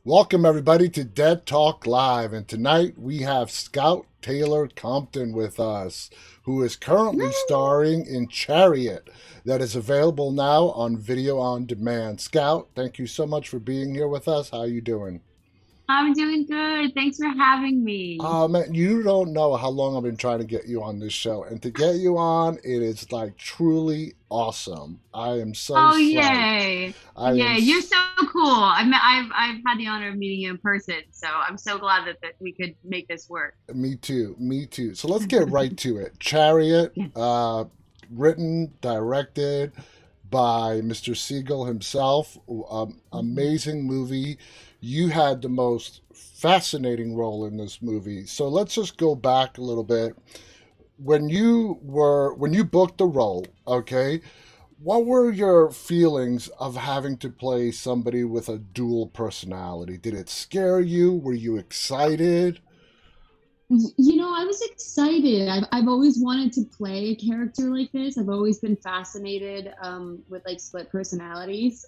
Welcome, everybody, to Dead Talk Live. And tonight we have Scout Taylor-Compton with us, who is currently starring in Chariot, that is available now on video on demand. Scout, thank you so much for being here with us. How are you doing? I'm doing good. Thanks for having me. Man, you don't know how long I've been trying to get you on this show. And to get you on, it is like truly awesome. I am so Oh, psyched. yay. I am. Yay. You're so cool. I've had the honor of meeting you in person, so I'm so glad that we could make this work. Me too. Me too. So let's get right to it. Chariot, Yeah. written, directed by Mr. Siegel himself. Mhm. Amazing movie. You had the most fascinating role in this movie. So let's just go back a little bit. When you booked the role, okay, what were your feelings of having to play somebody with a dual personality? Did it scare you? Were you excited? I was excited. I've always wanted to play a character like this. I've always been fascinated with like split personalities.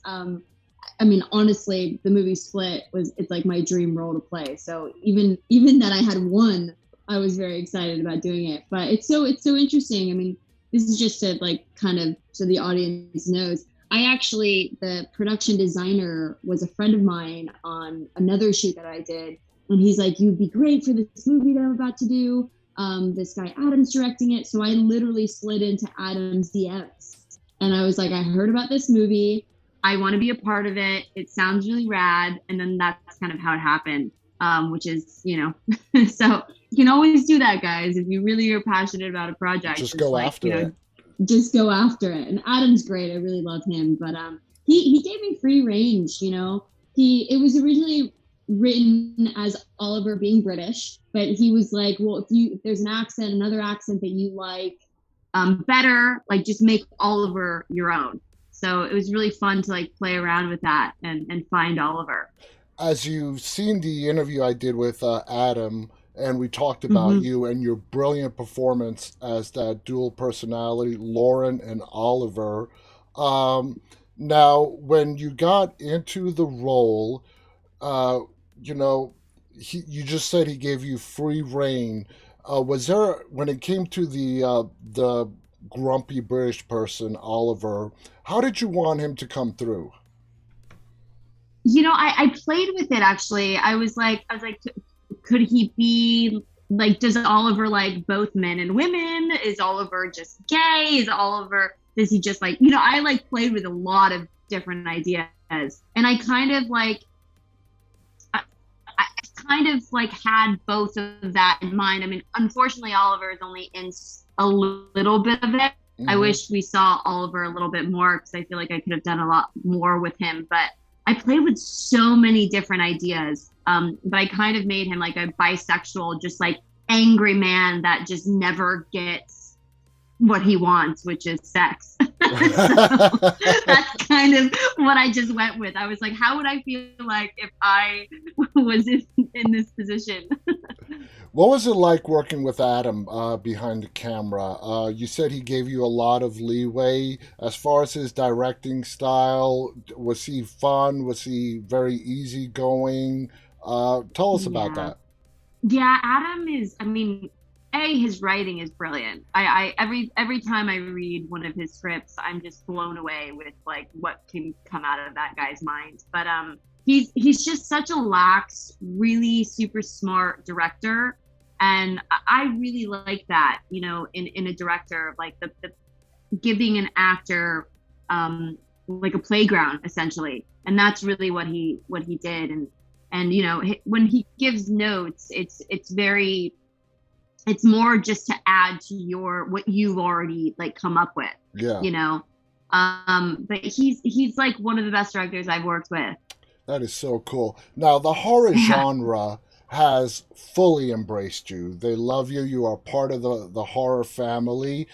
I mean, honestly, the movie Split it's like my dream role to play. So even that I had one, I was very excited about doing it. But it's so interesting. I mean, this is just to like kind of so the audience knows. I actually the production designer was a friend of mine on another shoot that I did, and he's like, "You'd be great for this movie that I'm about to do." This guy Adam's directing it, so I literally slid into Adam's DMs, and I was like, "I heard about this movie. I want to be a part of it. It sounds really rad." And then that's kind of how it happened, which is, so you can always do that, guys. If you really are passionate about a project, Just just go like, after it. just go after it. And Adam's great. I really love him. But he gave me free range, it was originally written as Oliver being British, but he was like, well, if there's another accent that you like better, like just make Oliver your own. So it was really fun to like play around with that and find Oliver. As you've seen the interview I did with Adam, and we talked about Mm-hmm. you and your brilliant performance as that dual personality, Lauren and Oliver. Um, Now, when you got into the role, uh, you know, you just said he gave you free reign. Was there, when it came to the grumpy British person, Oliver? How did you want him to come through? I played with it actually. I was like, could he be like, does Oliver like both men and women? Is Oliver just gay? Does he just like, I like played with a lot of different ideas. And I kind of like, I kind of like had both of that in mind. I mean, unfortunately, Oliver is only in a little bit of it. I Hmm. wish we saw Oliver a little bit more because I feel like I could have done a lot more with him. But I played with so many different ideas. But I kind of made him like a bisexual, just like angry man that just never gets what he wants, which is sex. So that's kind of what I just went with. I was like, how would I feel like if I was in this position? What was it like working with Adam behind the camera? You said he gave you a lot of leeway as far as his directing style. Was he fun? Was he very easygoing? Tell us about Yeah. that. Yeah, Adam is, I mean, his writing is brilliant. Every time I read one of his scripts, I'm just blown away with like what can come out of that guy's mind. But he's just such a lax, really super smart director. And I really like that, in a director, like the giving an actor like a playground essentially. And that's really what he did. And when he gives notes, it's more just to add to your what you've already like come up with, Yeah, you know. But he's like one of the best directors I've worked with. that is so cool. Now, the horror Yeah. genre has fully embraced you. They love you. You are part of the horror family.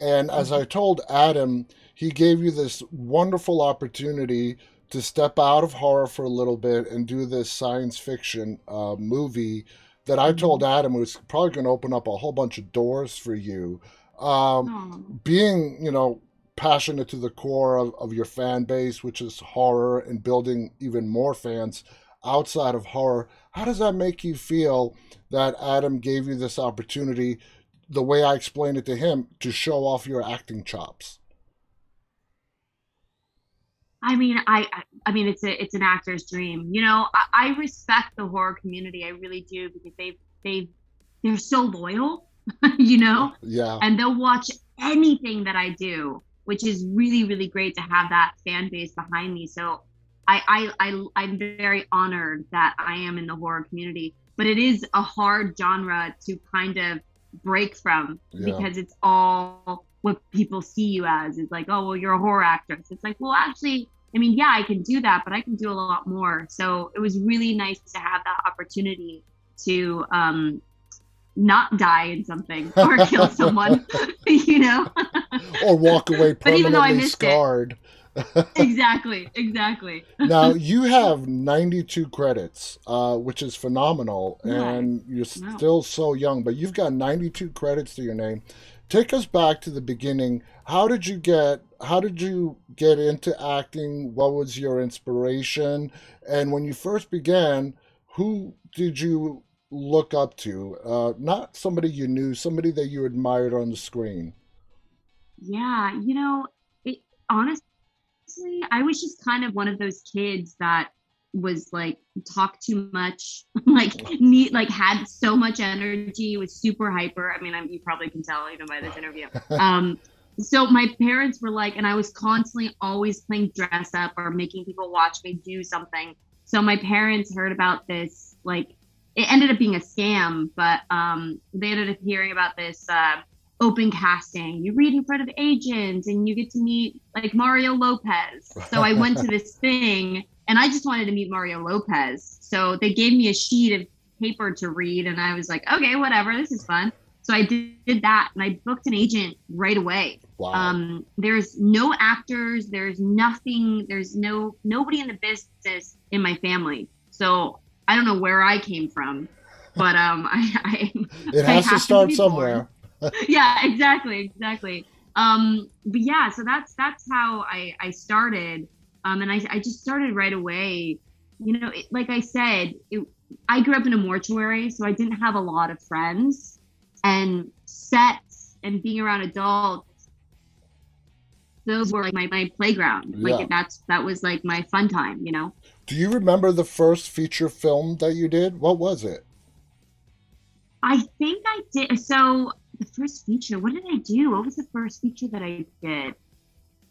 And as I told Adam, he gave you this wonderful opportunity to step out of horror for a little bit and do this science fiction movie that I told Mhm. Adam was probably going to open up a whole bunch of doors for you. Um, Oh. Being, passionate to the core of your fan base, which is horror, and building even more fans outside of horror. How does that make you feel that Adam gave you this opportunity, the way I explained it to him, to show off your acting chops? I mean, I mean, it's an actor's dream. You know, I respect the horror community. I really do because they're so loyal, you know, Yeah, and they'll watch anything that I do, which is really, really great to have that fan base behind me. So I'm very honored that I am in the horror community, but it is a hard genre to kind of break from yeah. because it's all what people see you as. It's like, oh, well, you're a horror actress. It's like, well, actually, I mean, yeah, I can do that, but I can do a lot more. So it was really nice to have that opportunity to not die in something or kill someone, you know? Or walk away But even though I permanently missed it, scarred. exactly, exactly. Now, you have 92 credits, which is phenomenal, Right. and you're Wow. still so young, but you've got 92 credits to your name. Take us back to the beginning. How did you get into acting? What was your inspiration? And when you first began, who did you look up to? Not somebody you knew, somebody that you admired on the screen. Yeah, you know, it honestly, I was just kind of one of those kids that was like talk too much, like need like had so much energy, was super hyper. I mean, you probably can tell even by this interview. Um, so my parents were like, and I was constantly always playing dress up or making people watch me do something. So my parents heard about this, like it ended up being a scam, but they ended up hearing about this open casting. You read in front of agents and you get to meet like Mario Lopez. So I went to this thing and I just wanted to meet Mario Lopez. So they gave me a sheet of paper to read and I was like, okay, whatever, this is fun. So I did that and I booked an agent right away. Wow. There's no actors, there's nothing, there's nobody in the business in my family. So I don't know where I came from, but It I has to happened to start be born. somewhere. Yeah, exactly, exactly. But yeah, so that's how I started. And I just started right away. You know, like I said, I grew up in a mortuary, so I didn't have a lot of friends, and sets and being around adults, those were like my playground. Like Yeah. that was like my fun time, you know. Do you remember the first feature film that you did? What was it? I think I did. So the first feature, what did I do? What was the first feature that I did?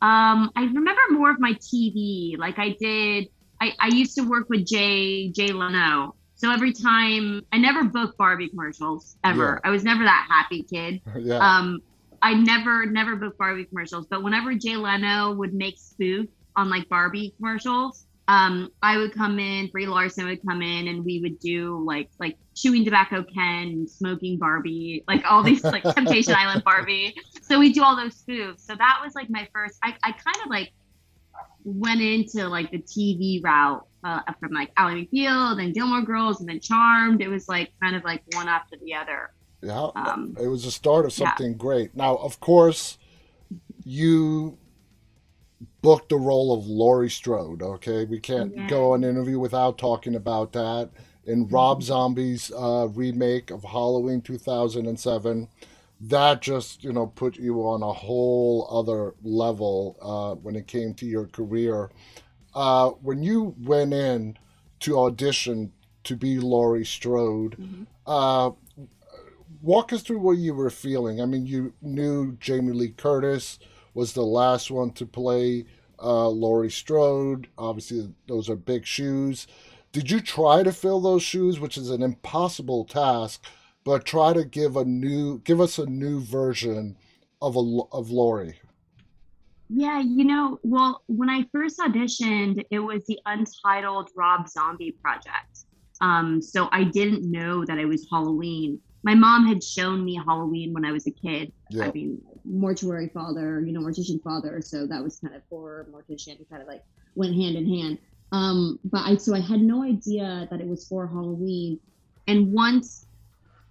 I remember more of my TV. Like I used to work with Jay Leno. So every time I never booked Barbie commercials Yeah. ever. I was never that happy kid. Yeah. Um, I never booked Barbie commercials, but whenever Jay Leno would make spoof on like Barbie commercials, I would come in, Brie Larson would come in, and we would do like chewing tobacco Ken, smoking Barbie, like all these like Temptation Island Barbie. So we do all those spoofs. So that was like my first. I kind of like went into like the TV route from like Ally McBeal, then Gilmore Girls, and then Charmed. It was like kind of like one after the other. Yeah. Um, It was the start of yeah, something great. Now, of course, you booked the role of Laurie Strode. Okay, we can't yeah. go an interview without talking about that. In Rob Zombie's remake of Halloween 2007, that just put you on a whole other level when it came to your career. When you went in to audition to be Laurie Strode, Mhm. uh, walk us through what you were feeling. I mean, you knew Jamie Lee Curtis was the last one to play Laurie Strode. Obviously, those are big shoes. Did you try to fill those shoes, which is an impossible task, but try to give us a new version of Laurie? Yeah, you know, well, when I first auditioned, it was the Untitled Rob Zombie project. So I didn't know that it was Halloween. My mom had shown me Halloween when I was a kid. I Yeah, mean, mortuary father, you know, mortician father. So that was kind of horror mortician, kind of like went hand in hand. So I had no idea that it was for Halloween. And once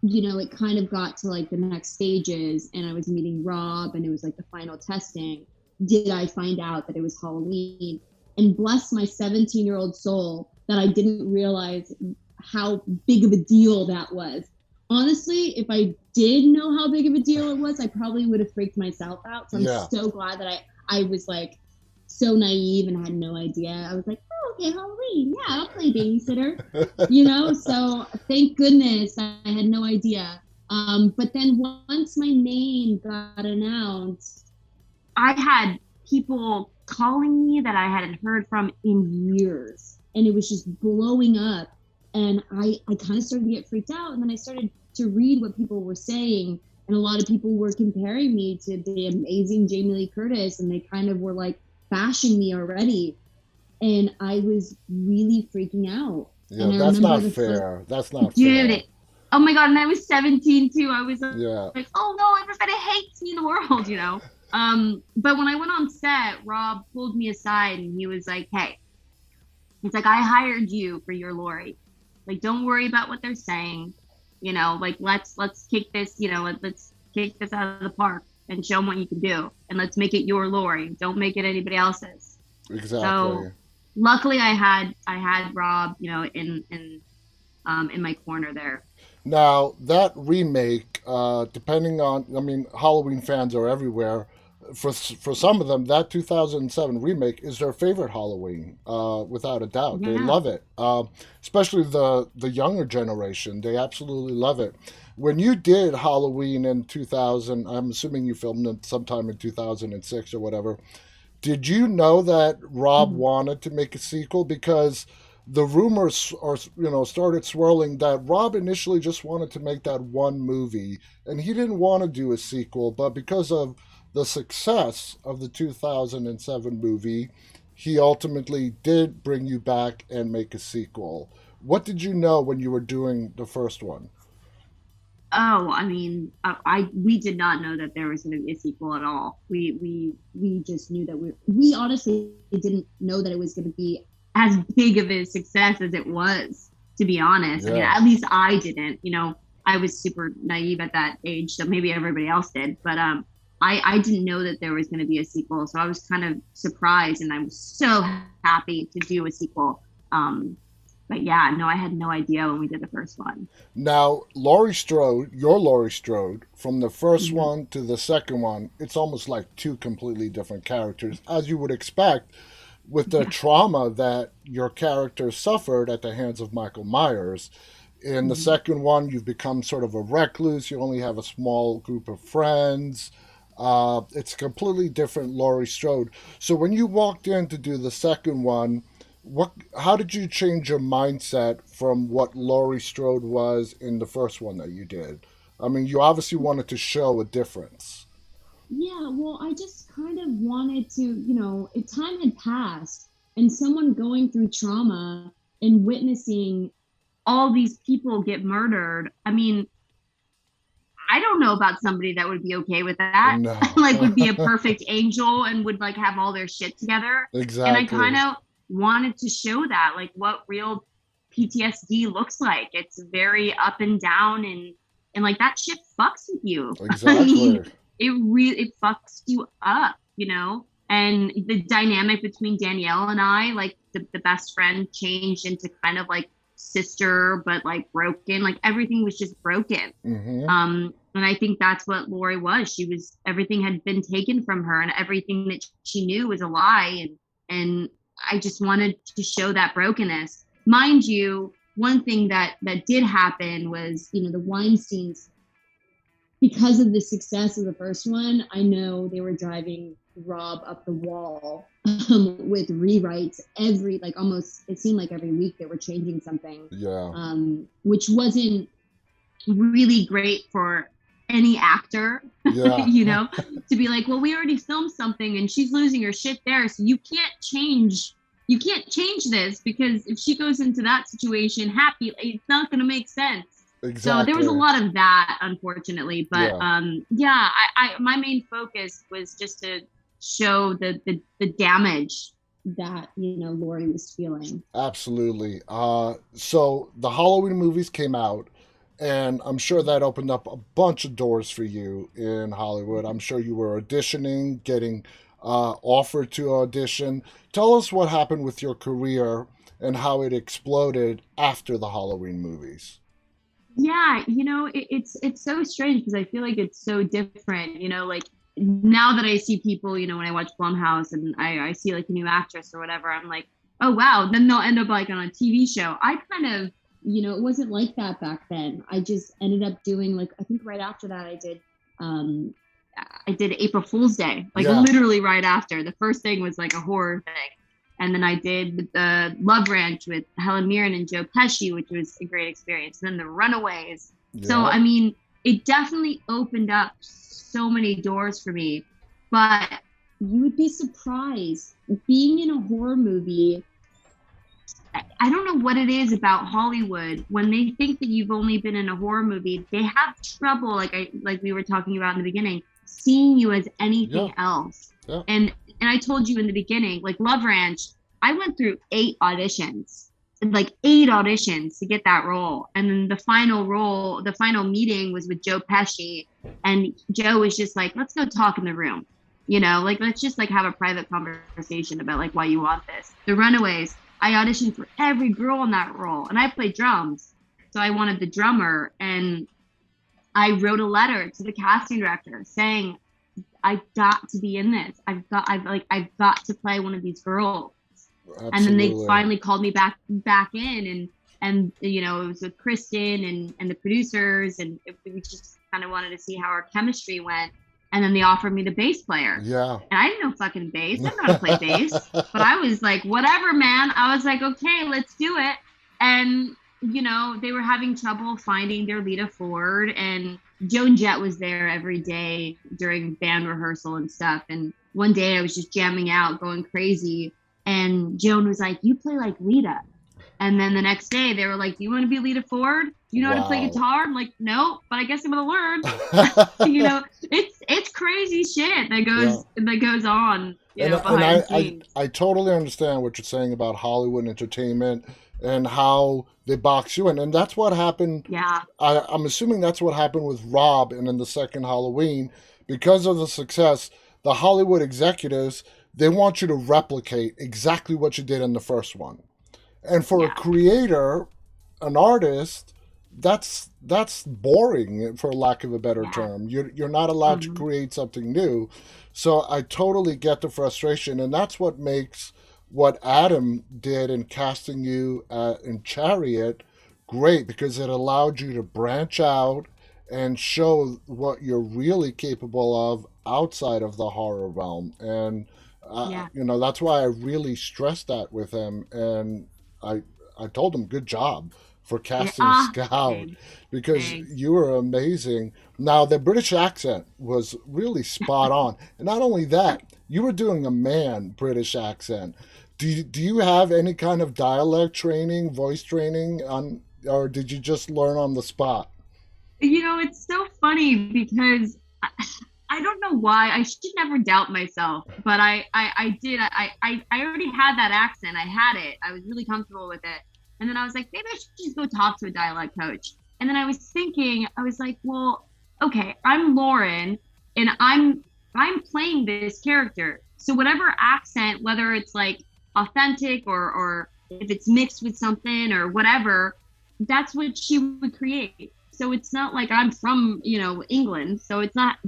it kind of got to like the next stages and I was meeting Rob and it was like the final testing, did I find out that it was Halloween? and bless my 17-year-old soul that I didn't realize how big of a deal that was. Honestly, if I did know how big of a deal it was, I probably would have freaked myself out. So I'm Yeah. so glad that I was like so naive and had no idea. I was like, oh, okay, Halloween. Yeah, I'll play babysitter. So thank goodness I had no idea. But then once my name got announced, I had people calling me that I hadn't heard from in years, and it was just blowing up. And I kind of started to get freaked out, and then I started to read what people were saying, and a lot of people were comparing me to the amazing Jamie Lee Curtis, and they kind of were like bashing me already, and I was really freaking out. Yeah, And I that's remember not the first fair. That's not dude, fair. oh my god, and I was 17 too. I was Yeah. like, oh no, everybody hates me in the world. But when I went on set, Rob pulled me aside and he was like, hey, he's like, I hired you for your Lori. Like, don't worry about what they're saying. Like let's kick this, let's kick this out of the park and show them what you can do. And let's make it your Lori. Don't make it anybody else's. So Exactly. luckily I had Rob, in my corner there. Now that remake, depending on, I mean, Halloween fans are everywhere. For some of them, that 2007 remake is their favorite Halloween, without a doubt. They Yeah. love it, especially the younger generation. They absolutely love it. When you did Halloween in 2000, I'm assuming you filmed it sometime in 2006 or whatever. Did you know that Rob Mhm. wanted to make a sequel? Because the rumors are, started swirling that Rob initially just wanted to make that one movie and he didn't want to do a sequel, but because of the success of the 2007 movie, he ultimately did bring you back and make a sequel. What did you know when you were doing the first one? Oh, I mean, we did not know that there was going to be a sequel at all. We just knew that we honestly didn't know that it was going to be as big of a success as it was. To be honest, I mean, Yeah. at least I didn't. I was super naive at that age, so maybe everybody else did. But I didn't know that there was going to be a sequel, so I was kind of surprised, and I was so happy to do a sequel. But yeah, no, I had no idea when we did the first one. Now, Laurie Strode, your Laurie Strode, from the first Mhm. one to the second one, it's almost like two completely different characters, as you would expect with the Yeah. trauma that your character suffered at the hands of Michael Myers. In the Mhm. second one, you've become sort of a recluse. You only have a small group of friends. It's a completely different Laurie Strode. So when you walked in to do the second one, how did you change your mindset from what Laurie Strode was in the first one that you did? I mean, you obviously wanted to show a difference. Yeah, well, I just kind of wanted to, if time had passed and someone going through trauma and witnessing all these people get murdered, I mean, I don't know about somebody that would be okay with that. No. Like, would be a perfect angel and would like have all their shit together. And I kind Exactly. of wanted to show that, like, what real PTSD looks like. It's very up and down, and like that shit fucks with you. I mean, Exactly. it fucks you up. And the dynamic between Danielle and I, like the best friend, changed into kind of like sister, but like broken. Like everything was just broken. Hmm. And I think that's what Lori was. Everything had been taken from her, and everything that she knew was a lie. And I just wanted to show that brokenness. Mind you, one thing that did happen was, the Weinsteins, because of the success of the first one, I know they were driving Rob up the wall with rewrites like almost, it seemed like every week they were changing something, Yeah. which wasn't really great for any actor, Yeah. to be like, well, we already filmed something and she's losing her shit there, so you can't change this, because if she goes into that situation happy, it's not going to make sense. So there was a Exactly. lot of that, unfortunately. But Yeah. yeah, I my main focus was just to show the damage that Lori was feeling. Absolutely. So the Halloween movies came out, and I'm sure that opened up a bunch of doors for you in Hollywood. I'm sure you were auditioning, getting offered to audition. Tell us what happened with your career and how it exploded after the Halloween movies. Yeah, it's so strange because I feel like it's so different. Like now that I see people, when I watch Blumhouse and I see like a new actress or whatever, I'm like, oh wow. Then they'll end up like on a TV show. I kind of, it wasn't like that back then. I just ended up doing like I think right after that um I did April Fool's Day, like Yeah, literally right after. The first thing was like a horror thing. And then I did the Love Ranch with Helen Mirren and Joe Pesci, which was a great experience. And then the Runaways. So, yeah, I mean, it definitely opened up so many doors for me. But you would be surprised being in a horror movie. I don't know what it is about Hollywood when they think that you've only been in a horror movie, they have trouble, like we were talking about in the beginning, seeing you as yeah, anything else. yeah. And I told you in the beginning, like Love Ranch, I went through 8 auditions, like 8 auditions to get that role. And then the final role, the final meeting was with Joe Pesci. And Joe was just like, let's go talk in the room. Like let's just like have a private conversation about like why you want this. The Runaways, I auditioned for every girl in that role, and I played drums, so I wanted the drummer. And I wrote a letter to the casting director saying, "I've got to be in this. I've got to play one of these girls." And then they Absolutely. finally called me back in, and it was with Kristen and the producers, and we just kind of wanted to see how our chemistry went. And then they offered me the bass player, Yeah. and I didn't know fucking bass. I didn't know how to play bass, but I was like, whatever, man. I was like, okay, let's do it. And they were having trouble finding their Lita Ford, and Joan Jett was there every day during band rehearsal and stuff. And one day I was just jamming out, going crazy, and Joan was like, "You play like Lita." And then the next day they were like, "Do you want to be Lita Ford? Do you know how to play Wow. guitar?" I'm like, "No, but I guess I'm gonna learn." It's crazy shit that Yeah. goes on, And behind the scenes. I totally understand what you're saying about Hollywood entertainment and how they box you in. And that's what happened. Yeah, I'm assuming that's what happened with Rob and in the second Halloween. Because of the success, the Hollywood executives, they want you to replicate exactly what you did in the first one. And for a yeah, creator, an artist, that's boring for lack of a better yeah. term. You're not allowed to Hmm. create something new. So I totally get the frustration, and that's what makes what Adam did in casting you in Chariot great, because it allowed you to branch out and show what you're really capable of outside of the horror realm. And Yeah. that's why I really stressed that with him. And I I told him good job for Yeah. casting Scout, Thanks. because Thanks. you were amazing. Now the British accent was really spot on, and not only that, you were doing a man British accent. Do you have any kind of dialect training, voice training on, or did you just learn on the spot? It's so funny because I don't know why. I should never doubt myself, but I did. I already had that accent. I had it. I was really comfortable with it. And then I was like, maybe I should just go talk to a dialect coach. And then I was thinking, I was like, well, okay, I'm Lauren, and I'm playing this character. So whatever accent, whether it's like authentic or if it's mixed with something or whatever, that's what she would create. So it's not like I'm from, England. So it's not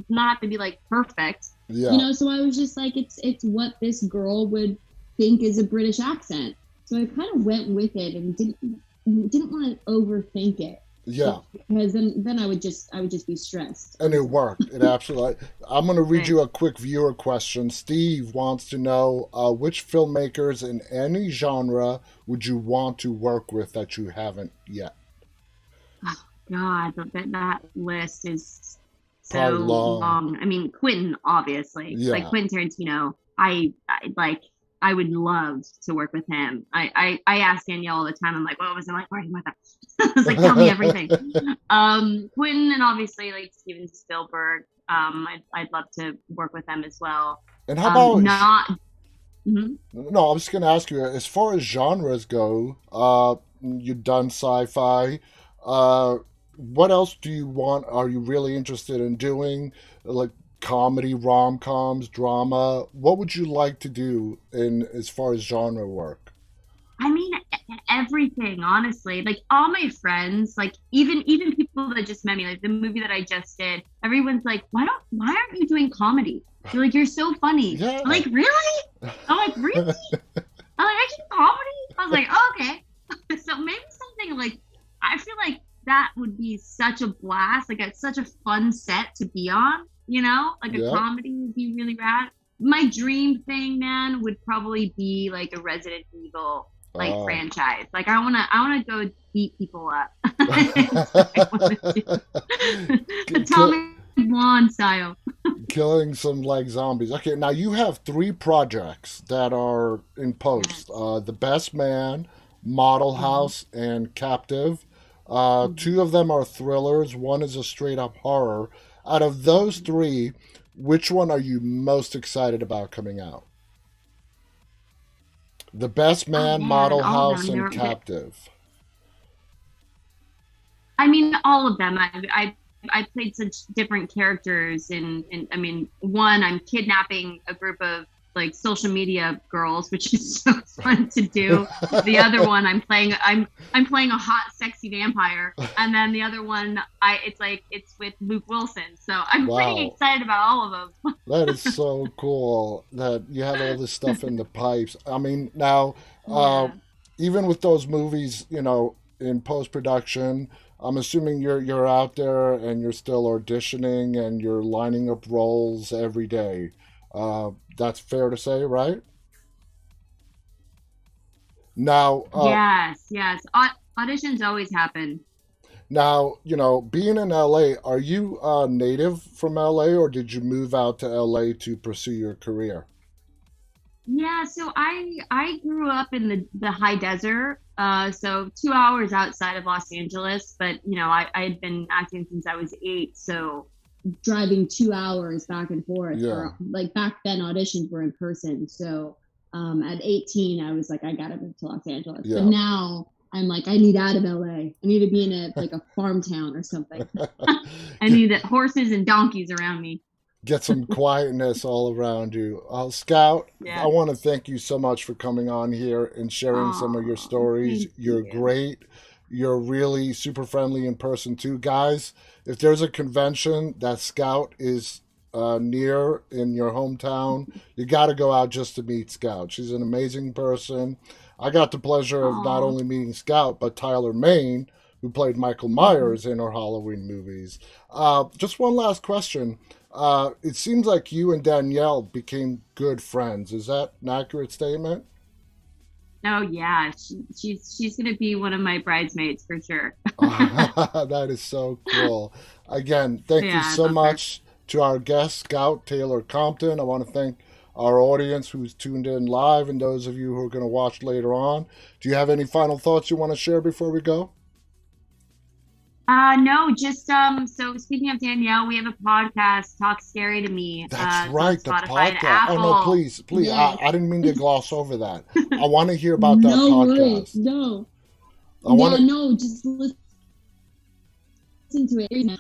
to be like perfect. Yeah, So I was just like, it's what this girl would think is a British accent. So I kind of went with it and didn't want to overthink it yeah. because then I would just be stressed, And it honestly. worked. It absolutely. I'm going to read you Thanks. a quick viewer question. Steve wants to know which filmmakers in any genre would you want to work with that you haven't yet? Oh, God, that list is Probably so long. long. I mean, Quentin, obviously, like Yeah. Quentin Tarantino. I would love to work with him. I ask Danielle all the time. I'm like, what was it like working with him? I was like, tell me everything. Quentin and obviously like Steven Spielberg. I'd love to work with them as well. And how about, Not. Mhm. no, I was going to ask you, as far as genres go, you've done sci fi. What else do you want? Are you really interested in doing? Like, comedy, rom coms, drama? What would you like to do in as far as genre work? I mean, everything, honestly. Like all my friends, like even people that just met me, like the movie that I just did, everyone's like, why aren't you doing comedy? You're like, you're so funny. I'm Yeah. like, really? I'm like, really? I'm like, I can do comedy? I was like, oh, okay. So maybe something like I feel like that would be such a blast. Like it's such a fun set to be on, Like a Yeah. comedy would be really rad. My dream thing, man, would probably be like a Resident Evil like Uh, franchise. Like I wanna go beat people up. That's what I wanna do. kill, Atomic Blonde style. killing some like zombies. Okay, now you have three projects that are in post: Yes. The Best Man, Model Hmm. House, and Captive. Hmm. Two of them are thrillers. One is a straight up horror. Out of those Hmm. three, which one are you most excited about coming out? The Best Oh Man, man, Model all of House, them. and Captive. I mean, all of them. I played such different characters, and I mean, one I'm kidnapping a group of like social media girls, which is so fun to do. The other one I'm playing a hot, sexy vampire, and then the other one it's with Luke Wilson. So I'm pretty Wow. excited about all of That is so cool that you have all this stuff in the pipes. I mean, now, uh, them. even with those movies, in post production, I'm assuming you're out there and you're still auditioning and you're lining up roles every day. That's fair to say, right? Now, Yes, yes. Auditions always happen. being in LA, are you native from LA or did you move out to LA to pursue your career? Yeah, so I grew up in the high desert, so 2 hours outside of Los Angeles. But I had been acting since I was 8, so driving 2 hours back and forth Yeah. for like back then auditions were in person. So at 18, I was like, I gotta move to Los Angeles. But Yeah. now I'm like, I need out of LA. I need to be in a farm town or something. I need horses and donkeys around me. Get some quietness all around you. Scout, I Yeah. want to thank you so much for coming on here and sharing some of your Oh, stories. thank You're you. great. You're really super friendly in person, too. Guys, if there's a convention that Scout is near in your hometown, you got to go out just to meet Scout. She's an amazing person. I got the pleasure of not Oh. only meeting Scout, but Tyler Maine, who played Michael Mhm. Myers in our Halloween movies. Just one last question. It seems like you and Danielle became good friends. Is that an accurate statement? Oh yeah, she's gonna be one of my bridesmaids for sure. That is so cool. Again, thank you Yeah, I so love her. much to our guest, Scout Taylor-Compton. I want to thank our audience who's tuned in live and those of you who are going to watch later on. Do you have any final thoughts you want to share before we go? No, just so speaking of Danielle, we have a podcast, Talk Scary to Me. That's It's on right, the Spotify and podcast. Oh, no, Apple. please, please. Yes. I didn't mean to gloss over that. I want to hear about that No worries. podcast. No. I want Yeah, to. no, just listen to it.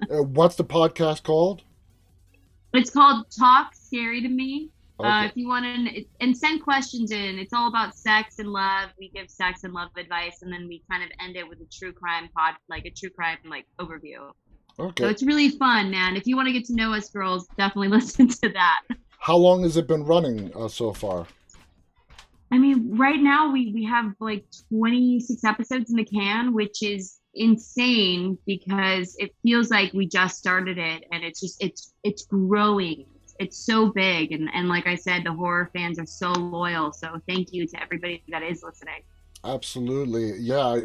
What's the podcast called? It's called Talk Scary to Me. Okay. If you want to, and send questions in. It's all about sex and love. We give sex and love advice, and then we kind of end it with a true crime like a true crime like overview. So Okay. it's really fun, man. If you want to get to know us girls, definitely listen to that. How long has it been running so far? I mean, right now we have like 26 episodes in the can, which is insane because it feels like we just started it and it's growing. It's so big and like I said, the horror fans are so loyal. So thank you to everybody that is listening. Absolutely. Yeah.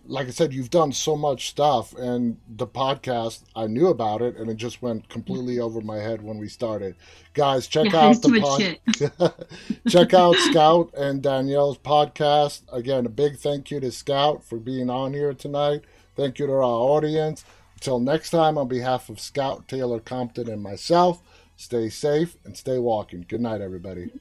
Like I said, you've done so much stuff, and the podcast, I knew about it, and it just went completely over my head when we started. Guys, check Yeah, there's out the too much pod. shit. Check out Scout and Danielle's podcast. Again, a big thank you to Scout for being on here tonight. Thank you to our audience. Until next time, on behalf of Scout, Taylor-Compton, and myself, stay safe and stay walking. Good night, everybody.